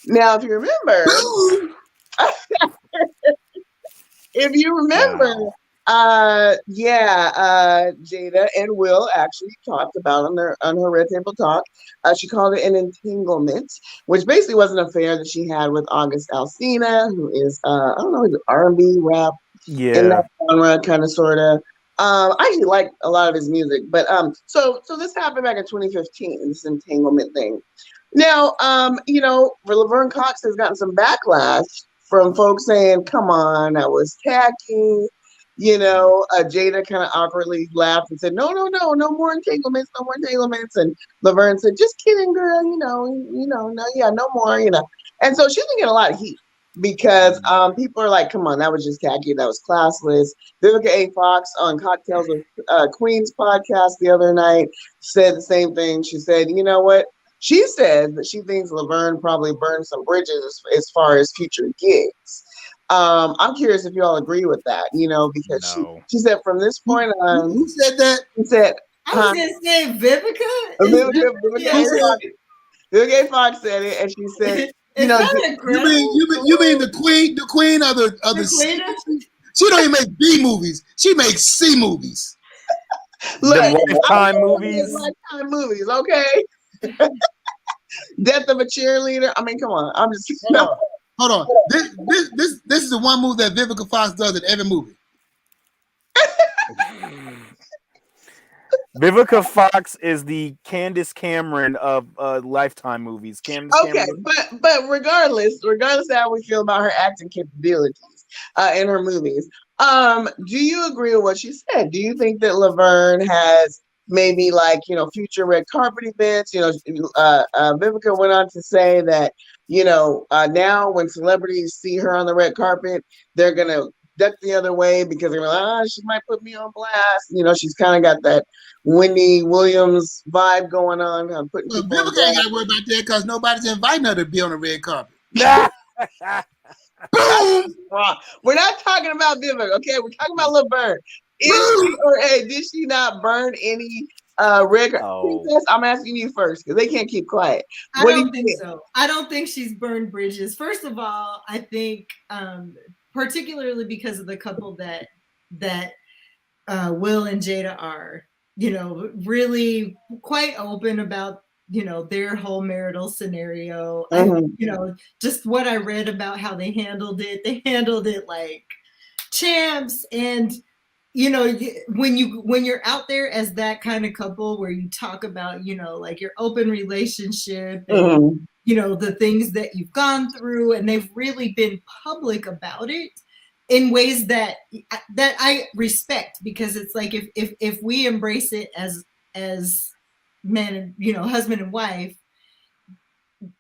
Now, if you remember, Jada and Will actually talked about on her Red Table Talk. She called it an entanglement, which basically was an affair that she had with August Alsina, who is R&B rap in that genre, kind of sort of. I actually like a lot of his music, but so this happened back in 2015. This entanglement thing. Now, Laverne Cox has gotten some backlash from folks saying, "Come on, that was tacky." Jada kind of awkwardly laughed and said, no more entanglements, no more entanglements. And Laverne said, just kidding, girl, no more, And so she's been getting a lot of heat because people are like, come on, that was just tacky, that was classless. Vivica A. Fox on Cocktails with Queen's podcast the other night said the same thing. She said, you know what? She said that she thinks Laverne probably burned some bridges as far as future gigs. I'm curious if you all agree with that, because she said from this point on. Who said that? She said, I was going to say Vivica. Vivica Fox said it, and she said, you mean the queen of the she don't even make B movies. She makes C movies. Look, Lifetime movies. Lifetime movies, okay? Death of a Cheerleader. I mean, come on. I'm just Hold on. This is the one movie that Vivica Fox does in every movie. Vivica Fox is the Candace Cameron of Lifetime movies. But regardless of how we feel about her acting capabilities in her movies, do you agree with what she said? Do you think that Laverne has maybe like, future red carpet events. Vivica went on to say that, now when celebrities see her on the red carpet, they're going to duck the other way because they're like, she might put me on blast. She's kind of got that Wendy Williams vibe going on. Putting people on Vivica ain't got to worry about that because nobody's inviting her to be on the red carpet. We're not talking about Vivica, okay? We're talking about Laverne. Did she not burn any red princess? I'm asking you first because they can't keep quiet. I don't think so. I don't think she's burned bridges. First of all, I think particularly because of the couple that Will and Jada are, really quite open about, their whole marital scenario. Just what I read about how they handled it like champs. And when you're out there as that kind of couple where you talk about, like your open relationship and the things that you've gone through, and they've really been public about it in ways that I respect, because it's like if we embrace it as men and husband and wife,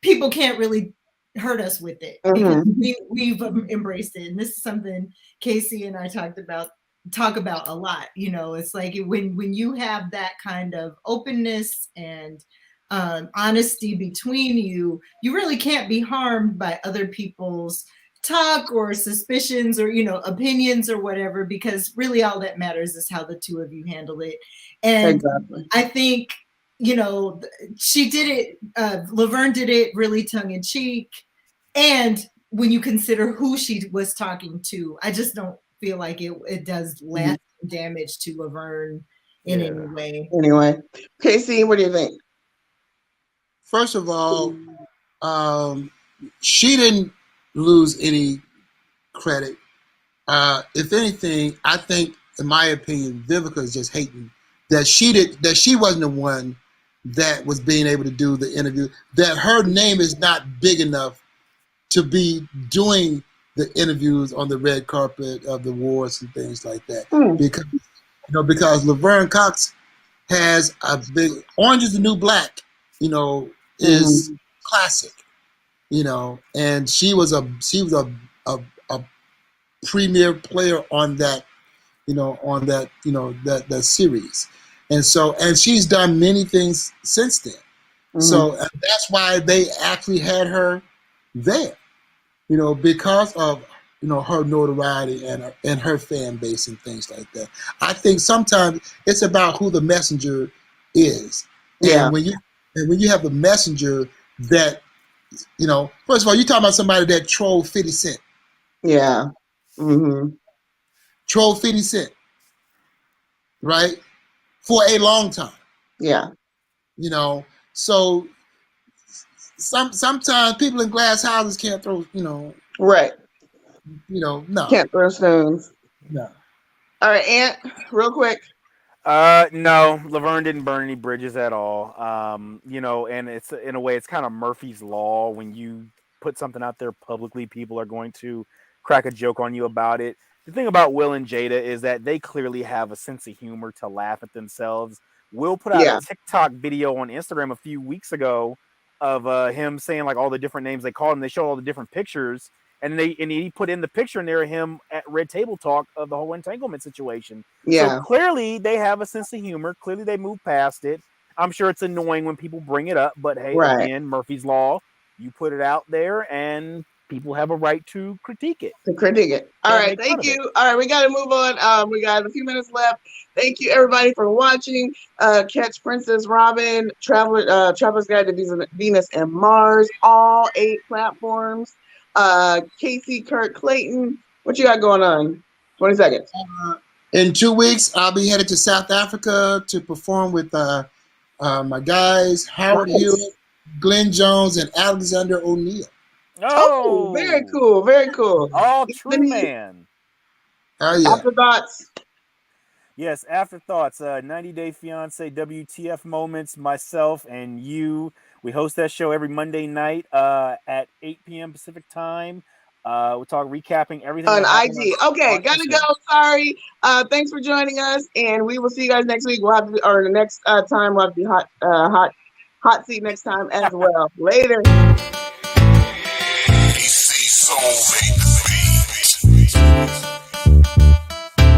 people can't really hurt us with it because we've embraced it. And this is something K-Cee and I talk about a lot. It's like when you have that kind of openness and honesty between you really can't be harmed by other people's talk or suspicions or opinions or whatever, because really all that matters is how the two of you handle it. And exactly. I think she did it, Laverne did it really tongue-in-cheek, and when you consider who she was talking to, I just don't feel like it does lasting damage to Laverne in any way. Anyway, K-Cee, what do you think? First of all, she didn't lose any credit. If anything, I think, in my opinion, Vivica is just hating that she wasn't the one that was being able to do the interview, that her name is not big enough to be doing the interviews on the red carpet of the awards and things like that. Because Laverne Cox has a big Orange is the New Black, is classic, and she was a premier player on that, that series. And she's done many things since then. So that's why they actually had her there, because of her notoriety and her fan base and things like that. I think sometimes it's about who the messenger is. Yeah. And when you have the messenger that, first of all, you're talking about somebody that trolled 50 Cent. Yeah. Trolled 50 Cent. Right? For a long time. Yeah. So sometimes people in glass houses can't throw, Right. No. Can't throw stones. No. All right, Ant, real quick. No, Laverne didn't burn any bridges at all. And it's in a way it's kind of Murphy's Law. When you put something out there publicly, people are going to crack a joke on you about it. The thing about Will and Jada is that they clearly have a sense of humor to laugh at themselves. Will put out a TikTok video on Instagram a few weeks ago of him saying like all the different names they called him. They showed all the different pictures, and he put in the picture in there of him at Red Table Talk of the whole entanglement situation. Yeah. So clearly they have a sense of humor. Clearly they move past it. I'm sure it's annoying when people bring it up, but hey, again, Murphy's Law. You put it out there, and people have a right to critique it. All right, thank you. All right, we got to move on. We got a few minutes left. Thank you, everybody, for watching. Catch Princess Robin, Traveler's Guide to Venus and Mars, all 8 platforms. K-Cee Kurt Clayton, what you got going on? 20 seconds. In 2 weeks, I'll be headed to South Africa to perform with my guys, Howard Hill, Glenn Jones, and Alexander O'Neill. Oh, very cool, very cool. Oh, true man. Oh, yeah. Afterthoughts. Yes, Afterthoughts, 90 Day Fiance, WTF Moments, myself and you. We host that show every Monday night at 8 p.m. Pacific time. We'll talk recapping everything on IG. Okay, gotta go. Sorry. Thanks for joining us, and we will see you guys next week. We'll have to, or the next time we'll have to be hot seat next time as well. Later. K-Cee Soul, baby.